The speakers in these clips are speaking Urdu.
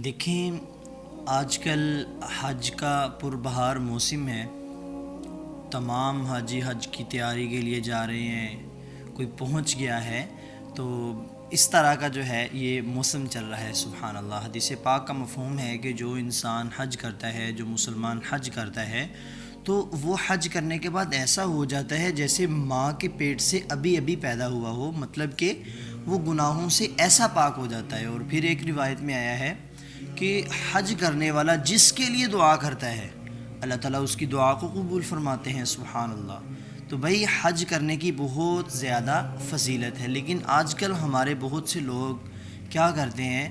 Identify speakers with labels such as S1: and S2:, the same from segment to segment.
S1: دیکھیں، آج کل حج کا پربہار موسم ہے۔ تمام حاجی حج کی تیاری کے لیے جا رہے ہیں، کوئی پہنچ گیا ہے، تو اس طرح کا جو ہے یہ موسم چل رہا ہے۔ سبحان اللہ، حدیث پاک کا مفہوم ہے کہ جو انسان حج کرتا ہے، جو مسلمان حج کرتا ہے، تو وہ حج کرنے کے بعد ایسا ہو جاتا ہے جیسے ماں کے پیٹ سے ابھی ابھی پیدا ہوا ہو، مطلب کہ وہ گناہوں سے ایسا پاک ہو جاتا ہے۔ اور پھر ایک روایت میں آیا ہے کہ حج کرنے والا جس کے لیے دعا کرتا ہے، اللہ تعالیٰ اس کی دعا کو قبول فرماتے ہیں۔ سبحان اللہ۔ تو بھائی حج کرنے کی بہت زیادہ فضیلت ہے، لیکن آج کل ہمارے بہت سے لوگ کیا کرتے ہیں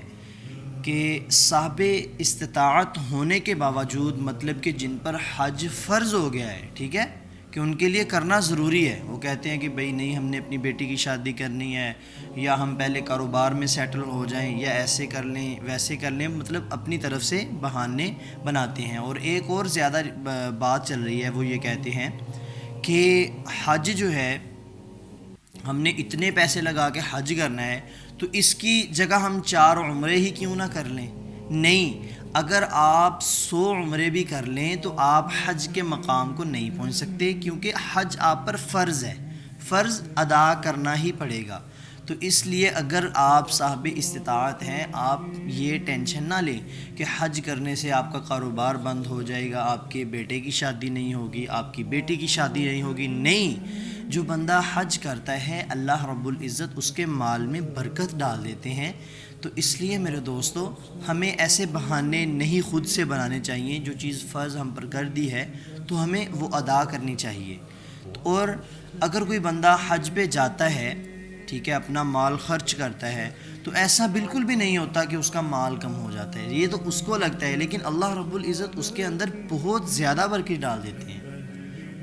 S1: کہ صاحب استطاعت ہونے کے باوجود، مطلب کہ جن پر حج فرض ہو گیا ہے، ٹھیک ہے، کہ ان کے لیے کرنا ضروری ہے، وہ کہتے ہیں کہ بھئی نہیں، ہم نے اپنی بیٹی کی شادی کرنی ہے، یا ہم پہلے کاروبار میں سیٹل ہو جائیں، یا ایسے کر لیں ویسے کر لیں، مطلب اپنی طرف سے بہانے بناتے ہیں۔ اور ایک اور زیادہ بات چل رہی ہے، وہ یہ کہتے ہیں کہ حج جو ہے، ہم نے اتنے پیسے لگا کے حج کرنا ہے، تو اس کی جگہ ہم 4 عمرے ہی کیوں نہ کر لیں۔ نہیں، اگر آپ 100 عمرے بھی کر لیں تو آپ حج کے مقام کو نہیں پہنچ سکتے، کیونکہ حج آپ پر فرض ہے، فرض ادا کرنا ہی پڑے گا۔ تو اس لیے اگر آپ صاحب استطاعت ہیں، آپ یہ ٹینشن نہ لیں کہ حج کرنے سے آپ کا کاروبار بند ہو جائے گا، آپ کے بیٹے کی شادی نہیں ہوگی، آپ کی بیٹی کی شادی نہیں ہوگی۔ نہیں، جو بندہ حج کرتا ہے، اللہ رب العزت اس کے مال میں برکت ڈال دیتے ہیں۔ تو اس لیے میرے دوستو، ہمیں ایسے بہانے نہیں خود سے بنانے چاہیے۔ جو چیز فرض ہم پر کر دی ہے تو ہمیں وہ ادا کرنی چاہیے۔ اور اگر کوئی بندہ حج پہ جاتا ہے، ٹھیک ہے، اپنا مال خرچ کرتا ہے، تو ایسا بالکل بھی نہیں ہوتا کہ اس کا مال کم ہو جاتا ہے، یہ تو اس کو لگتا ہے، لیکن اللہ رب العزت اس کے اندر بہت زیادہ برکت ڈال دیتے ہیں۔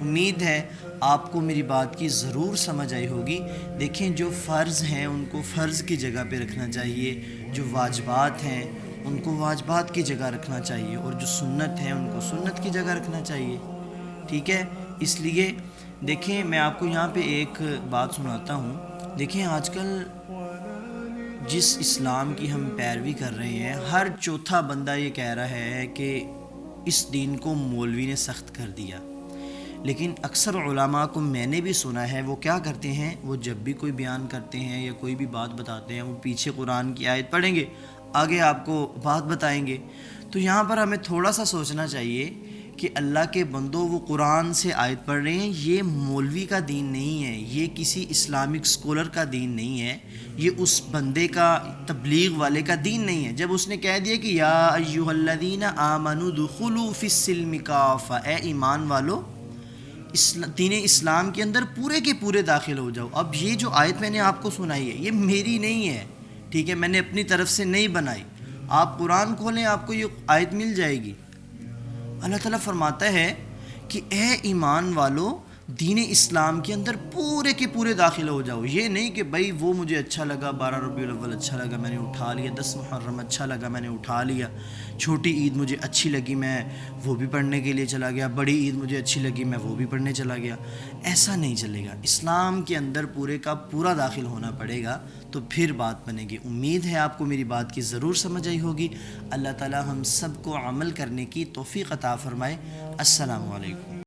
S1: امید ہے آپ کو میری بات کی ضرور سمجھ آئی ہوگی۔ دیکھیں، جو فرض ہیں ان کو فرض کی جگہ پہ رکھنا چاہیے، جو واجبات ہیں ان کو واجبات کی جگہ رکھنا چاہیے، اور جو سنت ہیں ان کو سنت کی جگہ رکھنا چاہیے، ٹھیک ہے۔ اس لیے دیکھیں، میں آپ کو یہاں پہ ایک بات سناتا ہوں۔ دیکھیں، آج کل جس اسلام کی ہم پیروی کر رہے ہیں، ہر چوتھا بندہ یہ کہہ رہا ہے کہ اس دین کو مولوی نے سخت کر دیا۔ لیکن اکثر علماء کو میں نے بھی سنا ہے، وہ کیا کرتے ہیں، وہ جب بھی کوئی بیان کرتے ہیں یا کوئی بھی بات بتاتے ہیں، وہ پیچھے قرآن کی آیت پڑھیں گے، آگے آپ کو بات بتائیں گے۔ تو یہاں پر ہمیں تھوڑا سا سوچنا چاہیے کہ اللہ کے بندوں، وہ قرآن سے آیت پڑھ رہے ہیں، یہ مولوی کا دین نہیں ہے، یہ کسی اسلامک اسکالر کا دین نہیں ہے، یہ اس بندے کا، تبلیغ والے کا دین نہیں ہے۔ جب اس نے کہہ دیا کہ یا ایھا الذین آمنوا ادخلوا فی السلم کافۃ، اے ایمان والو، دین اسلام کے اندر پورے کے پورے داخل ہو جاؤ۔ اب یہ جو آیت میں نے آپ کو سنائی ہے، یہ میری نہیں ہے، ٹھیک ہے، میں نے اپنی طرف سے نہیں بنائی۔ آپ قرآن کھولیں، آپ کو یہ آیت مل جائے گی۔ اللہ تعالیٰ فرماتا ہے کہ اے ایمان والو، دین اسلام کے اندر پورے کے پورے داخل ہو جاؤ۔ یہ نہیں کہ بھائی وہ مجھے اچھا لگا، 12 ربیع الاول اچھا لگا میں نے اٹھا لیا، 10 محرم اچھا لگا میں نے اٹھا لیا، چھوٹی عید مجھے اچھی لگی میں وہ بھی پڑھنے کے لیے چلا گیا، بڑی عید مجھے اچھی لگی میں وہ بھی پڑھنے چلا گیا۔ ایسا نہیں چلے گا، اسلام کے اندر پورے کا پورا داخل ہونا پڑے گا، تو پھر بات بنے گی۔ امید ہے آپ کو میری بات کی ضرور سمجھ آئی ہوگی۔ اللہ تعالیٰ ہم سب کو عمل کرنے کی توفیق عطا فرمائے۔ السلام علیکم۔